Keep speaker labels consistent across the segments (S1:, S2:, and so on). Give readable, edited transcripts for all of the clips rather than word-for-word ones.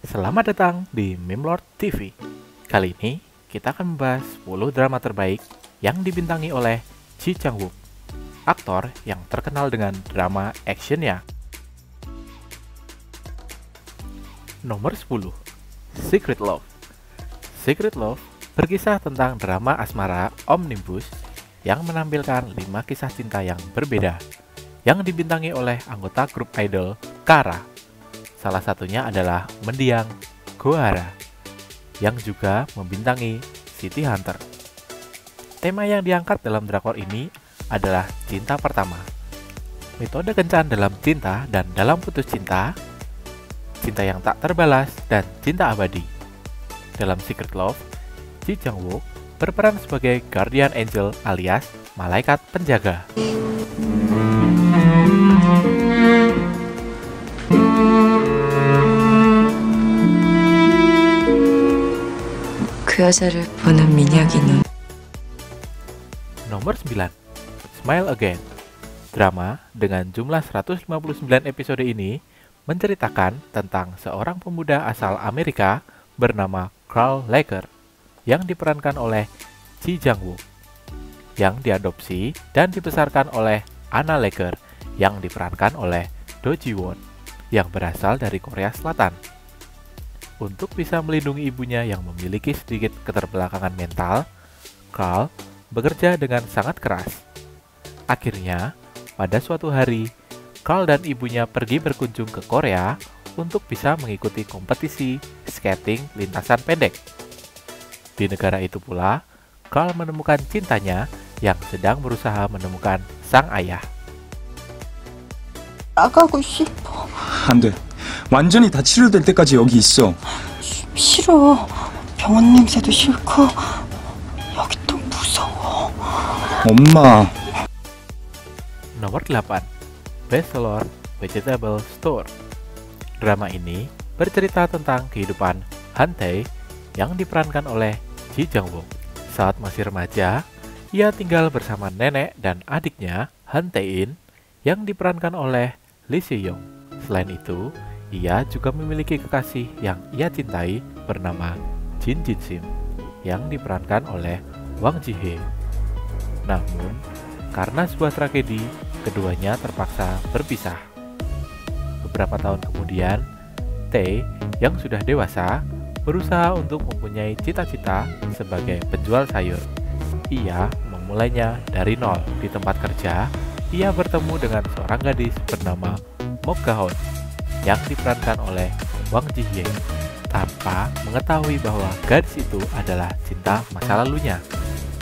S1: Selamat datang di Meme TV. Kali ini kita akan membahas 10 drama terbaik yang dibintangi oleh Ji Chang-wook, aktor yang terkenal dengan drama actionnya. Nomor 10, Secret Love. Secret Love berkisah tentang drama asmara omnibus yang menampilkan 5 kisah cinta yang berbeda yang dibintangi oleh anggota grup idol Kara. Salah satunya adalah mendiang Gohara yang juga membintangi City Hunter. Tema yang diangkat dalam drakor ini adalah cinta pertama. Metode kencan dalam cinta dan dalam putus cinta, cinta yang tak terbalas, dan cinta abadi. Dalam Secret Love, Ji Chang-wook berperan sebagai guardian angel alias malaikat penjaga.
S2: 그 여자를 보는 민혁이는
S1: Nomor 9, Smile Again. Drama dengan jumlah 159 episode ini menceritakan tentang seorang pemuda asal Amerika bernama Carl Lager yang diperankan oleh Ji Chang-wook, yang diadopsi dan dibesarkan oleh Anna Lager yang diperankan oleh Do Ji-won yang berasal dari Korea Selatan. Untuk bisa melindungi ibunya yang memiliki sedikit keterbelakangan mental, Carl bekerja dengan sangat keras. Akhirnya, pada suatu hari, Carl dan ibunya pergi berkunjung ke Korea untuk bisa mengikuti kompetisi skating lintasan pendek. Di negara itu pula, Carl menemukan cintanya yang sedang berusaha menemukan sang ayah.
S3: 나가고 싶어.
S4: 안 돼. 완전히 다 치료될 때까지 여기 있어.
S3: 싫어. 병원 냄새도 싫고 여기 또 무서워.
S4: 엄마.
S1: Nomor 8, Bestseller Vegetable Store. Drama ini bercerita tentang kehidupan Han Tae yang diperankan oleh Ji Chang-wook. Saat masih remaja, ia tinggal bersama nenek dan adiknya Han Tae-in yang diperankan oleh Lee Se-young. Selain itu, ia juga memiliki kekasih yang ia cintai bernama Jin Jin-sim yang diperankan oleh Wang Ji-hye. Namun, karena sebuah tragedi, keduanya terpaksa berpisah. Beberapa tahun kemudian, Tae yang sudah dewasa berusaha untuk mempunyai cita-cita sebagai penjual sayur. Ia memulainya dari nol. Di tempat kerja, ia bertemu dengan seorang gadis bernama Mok Ga-hon yang diperankan oleh Wang Ji-hye tanpa mengetahui bahwa gadis itu adalah cinta masa lalunya.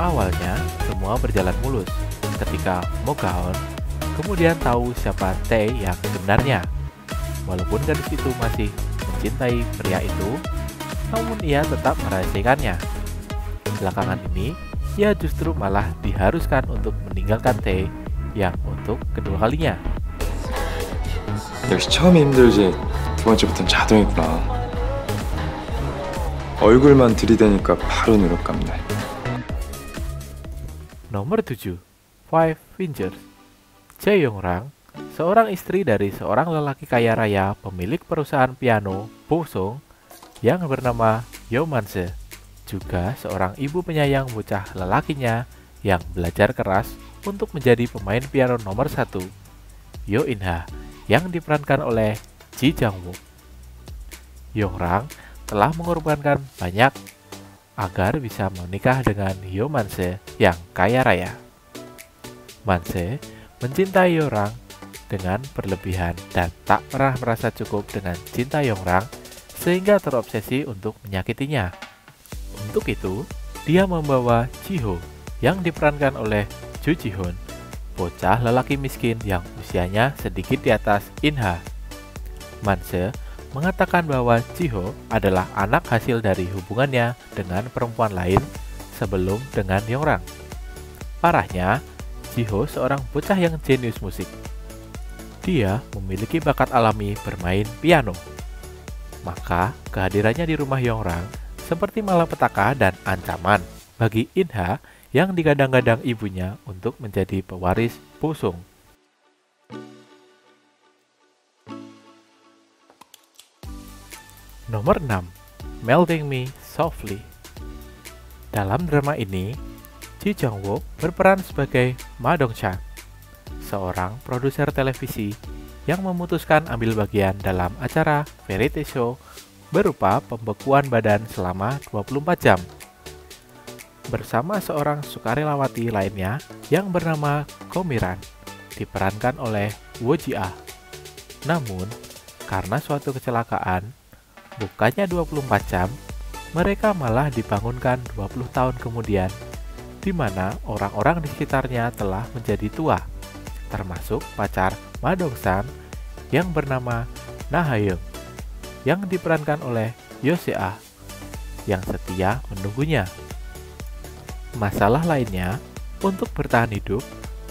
S1: Awalnya, semua berjalan mulus ketika Mok Ga-hon kemudian tahu siapa Tae yang sebenarnya. Walaupun gadis itu masih mencintai pria itu, namun ia tetap merahasiakannya. Belakangan ini, ia justru malah diharuskan untuk meninggalkan Tae yang untuk kedua kalinya.
S4: 역시 처음이 힘들지 두 번째부터는 자동이구나. 얼굴만 들이대니까 바로 누룩 감네.
S1: Nomor 7, Five Fingers. Jae Yong-rang, seorang istri dari seorang lelaki kaya raya pemilik perusahaan piano Bosong yang bernama Yo Man-se, juga seorang ibu penyayang bocah lelakinya yang belajar keras untuk menjadi pemain piano nomor 1, Yo In-ha, yang diperankan oleh Ji Chang-wook. Yong-rang telah mengorbankan banyak agar bisa menikah dengan Yo Man-se yang kaya raya. Man-se mencintai Yong-rang dengan berlebihan dan tak pernah merasa cukup dengan cinta Yong-rang sehingga terobsesi untuk menyakitinya. Untuk itu, dia membawa Ji-ho yang diperankan oleh Jo Ji-hoon, bocah lelaki miskin yang usianya sedikit di atas In-ha. Man-se mengatakan bahwa Ji-ho adalah anak hasil dari hubungannya dengan perempuan lain sebelum dengan Yong-rang. Parahnya, Ji-ho seorang bocah yang jenius musik. Dia memiliki bakat alami bermain piano. Maka, kehadirannya di rumah Yong-rang seperti malapetaka dan ancaman bagi In-ha yang digadang-gadang ibunya untuk menjadi pewaris Bosong. Nomor 6. Melting Me Softly. Dalam drama ini, Ji Jong-wook berperan sebagai Ma Dong-chan, seorang produser televisi yang memutuskan ambil bagian dalam acara variety show berupa pembekuan badan selama 24 jam. Bersama seorang sukarelawati lainnya yang bernama Go Mi-ran, diperankan oleh Woo Ji-ah. Namun, karena suatu kecelakaan, bukannya 24 jam, mereka malah dibangunkan 20 tahun kemudian, di mana orang-orang di sekitarnya telah menjadi tua, termasuk pacar Ma Dong-san yang bernama Na Ha-young, yang diperankan oleh Yoo Se-ah, yang setia menunggunya. Masalah lainnya, untuk bertahan hidup,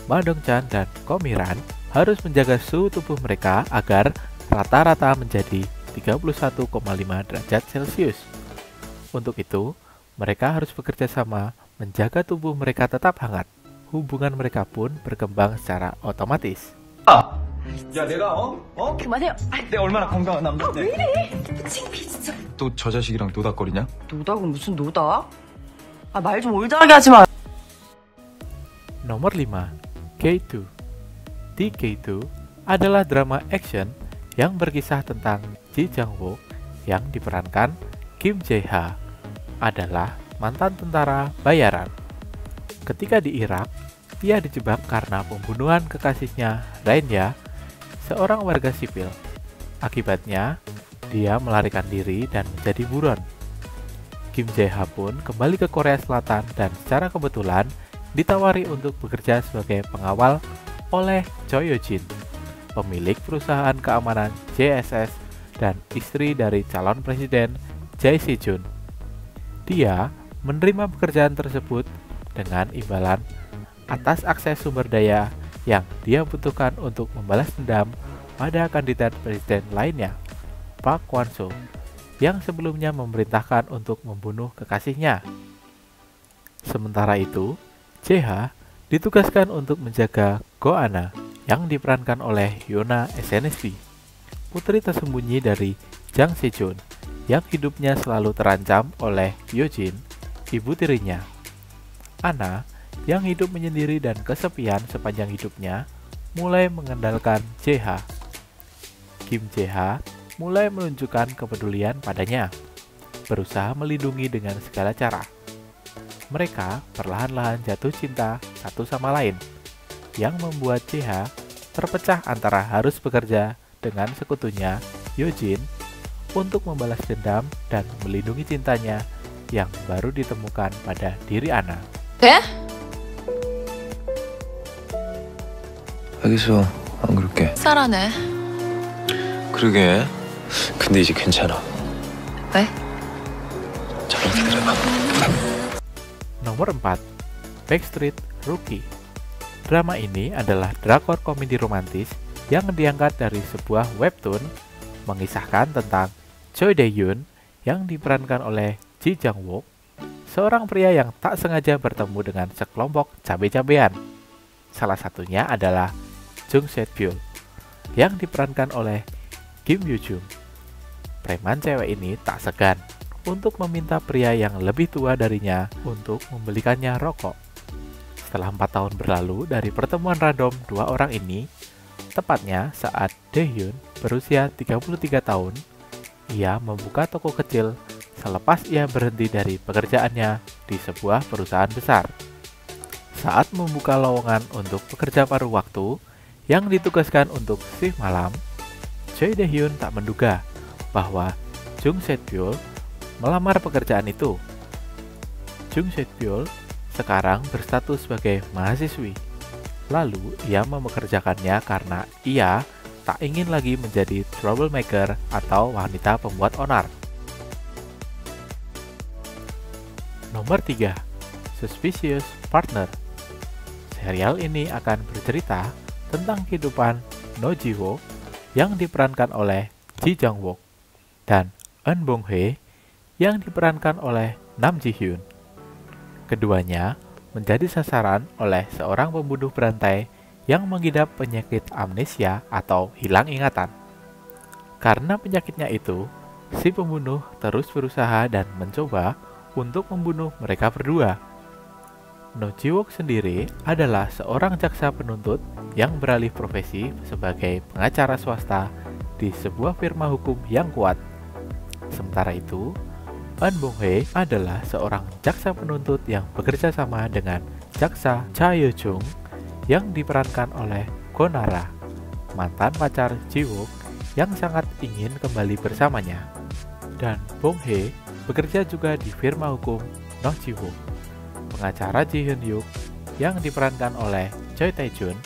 S1: Ma Dong-chan dan Go Mi-ran harus menjaga suhu tubuh mereka agar rata-rata menjadi 31,5 derajat Celcius. Untuk itu, mereka harus bekerja sama menjaga tubuh mereka tetap hangat. Hubungan mereka pun berkembang secara otomatis.
S4: 야, 내가
S3: 그만해요.
S4: 내가 얼마나 건강한 남자인데.
S3: 왜 이래? 창피 진짜.
S4: 또 저 자식이랑 노닥거리냐?
S3: 노닥은 무슨 노닥? 말 좀 올드하게 하지 마.
S1: Nomor 5. K2. Di K2 adalah drama action yang berkisah tentang Ji Jong-wook yang diperankan Kim Jae-ha, adalah mantan tentara bayaran. Ketika di Irak, dia dijebak karena pembunuhan kekasihnya Rainya, seorang warga sipil. Akibatnya, dia melarikan diri dan menjadi buron. Kim Jae-ha pun kembali ke Korea Selatan dan secara kebetulan ditawari untuk bekerja sebagai pengawal oleh Choi Yo-jin, pemilik perusahaan keamanan JSS dan istri dari calon presiden Jae Si-jun. Dia menerima pekerjaan tersebut dengan imbalan atas akses sumber daya yang dia butuhkan untuk membalas dendam pada kandidat presiden lainnya, Park Kwon-soo, yang sebelumnya memerintahkan untuk membunuh kekasihnya. Sementara itu, JH ditugaskan untuk menjaga Go-ana yang diperankan oleh Yoona SNSD, putri tersembunyi dari Jang Se-jun yang hidupnya selalu terancam oleh Yo-jin, ibu tirinya. Ana, yang hidup menyendiri dan kesepian sepanjang hidupnya, mulai mengandalkan JH. Kim JH mulai menunjukkan kepedulian padanya, berusaha melindungi dengan segala cara. Mereka perlahan-lahan jatuh cinta satu sama lain, yang membuat JH terpecah antara harus bekerja dengan sekutunya, Yo-jin, untuk membalas dendam dan melindungi cintanya yang baru ditemukan pada diri Ana.
S5: 알겠어. 안 그럴게.
S2: 쌀하네.
S5: 그러게. 근데 이제 괜찮아.
S2: 왜?
S5: 잘 기다려봐.
S1: Nomor 4. Backstreet Rookie. Drama ini adalah drakor komedi romantis yang diangkat dari sebuah webtoon mengisahkan tentang Choi Dae-yoon yang diperankan oleh Ji Jong-wook, seorang pria yang tak sengaja bertemu dengan sekelompok cabe-cabean. Salah satunya adalah Jung Se-pyul yang diperankan oleh Kim Yoo-jung. Preman cewek ini tak segan untuk meminta pria yang lebih tua darinya untuk membelikannya rokok. Setelah 4 tahun berlalu dari pertemuan random dua orang ini, tepatnya saat Dae-hyun berusia 33 tahun, ia membuka toko kecil selepas ia berhenti dari pekerjaannya di sebuah perusahaan besar. Saat membuka lowongan untuk pekerja paruh waktu yang ditugaskan untuk shift malam, Choi Dae-hyun tak menduga bahwa Jung Se-pyul melamar pekerjaan itu. Jung Se-pyul sekarang berstatus sebagai mahasiswi. Lalu ia mempekerjakannya karena ia tak ingin lagi menjadi troublemaker atau wanita pembuat onar. Nomor 3. Suspicious Partner. Serial ini akan bercerita tentang kehidupan No Ji-wo yang diperankan oleh Ji Jong-wook dan Eun Bong-hye yang diperankan oleh Nam Ji-hyun. Keduanya menjadi sasaran oleh seorang pembunuh berantai yang mengidap penyakit amnesia atau hilang ingatan. Karena penyakitnya itu, Si pembunuh terus berusaha dan mencoba untuk membunuh mereka berdua. No Ji-wook sendiri adalah seorang jaksa penuntut yang beralih profesi sebagai pengacara swasta di sebuah firma hukum yang kuat. Sementara itu, An Bong-hye adalah seorang jaksa penuntut yang bekerja sama dengan jaksa Cha Yo-jung yang diperankan oleh Gonara, mantan pacar Ji-wook yang sangat ingin kembali bersamanya. Dan Bong-hye bekerja juga di firma hukum No Ji-wook. Pengacara Ji Hyun-yuk yang diperankan oleh Choi Tae-jun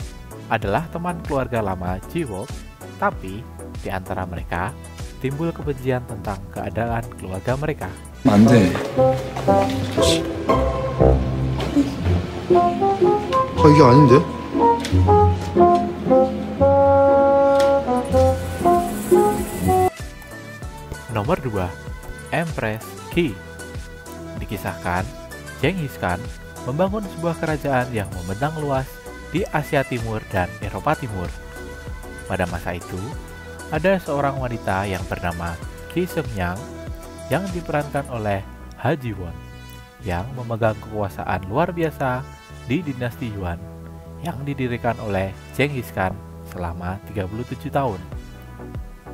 S1: adalah teman keluarga lama Ji-wook, tapi di antara mereka timbul kebencian tentang keadaan keluarga mereka.
S4: 안 돼.
S6: 이게 아닌데?
S1: Nomor 2, Empress Ki. Dikisahkan, Genghis Khan membangun sebuah kerajaan yang membentang luas di Asia Timur dan Eropa Timur. Pada masa itu, ada seorang wanita yang bernama Ki Seung-nyang yang diperankan oleh Ha Ji-won yang memegang kekuasaan luar biasa di dinasti Yuan yang didirikan oleh Genghis Khan selama 37 tahun.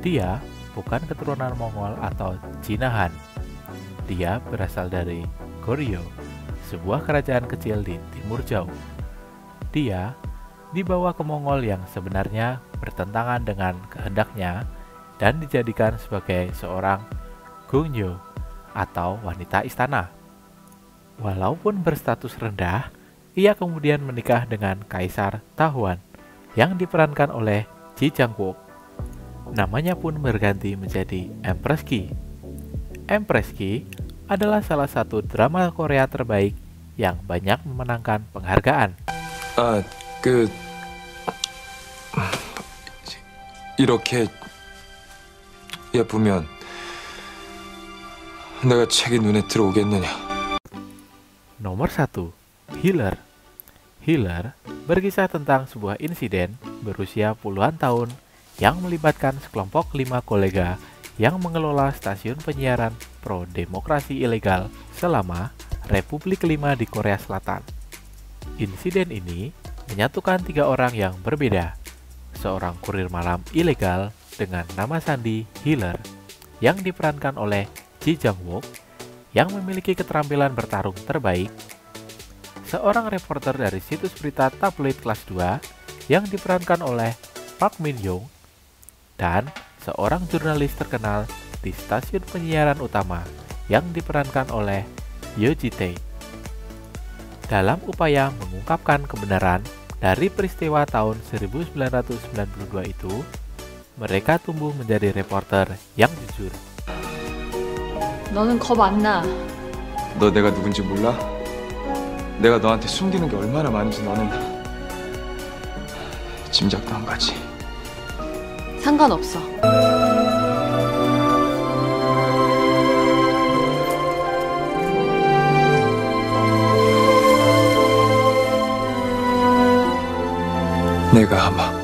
S1: Dia bukan keturunan Mongol atau Cina Han. Dia berasal dari Goryeo, sebuah kerajaan kecil di timur jauh. Dia dibawa ke Mongol yang sebenarnya bertentangan dengan kehendaknya dan dijadikan sebagai seorang Gongyo atau wanita istana. Walaupun berstatus rendah, ia kemudian menikah dengan Kaisar Tahuan yang diperankan oleh Ji Jang-wook. Namanya pun berganti menjadi Empress Ki. Empress Ki adalah salah satu drama Korea terbaik yang banyak memenangkan penghargaan.
S5: 이렇게 예쁘면 내가 책이 눈에 들어오겠느냐?
S1: Nomor 1, Healer. Healer berkisah tentang sebuah insiden berusia puluhan tahun yang melibatkan sekelompok 5 kolega yang mengelola stasiun penyiaran pro-demokrasi ilegal selama Republik Kelima di Korea Selatan. Insiden ini menyatukan 3 orang yang berbeda. Seorang kurir malam ilegal dengan nama sandi Healer yang diperankan oleh Ji Jang-wook yang memiliki keterampilan bertarung terbaik. Seorang reporter dari situs berita tabloid kelas 2 yang diperankan oleh Park Min-young dan seorang jurnalis terkenal di stasiun penyiaran utama yang diperankan oleh Yoo Ji-tae. Dalam upaya mengungkapkan kebenaran dari peristiwa tahun 1992 itu, mereka tumbuh menjadi reporter yang jujur.
S7: 너는 겁 안 나.
S5: 너 내가 누군지 몰라? 내가 너한테 숨기는 게 얼마나 많은지 너는 짐작도 안 가지.
S7: 상관없어.
S5: 내가 아마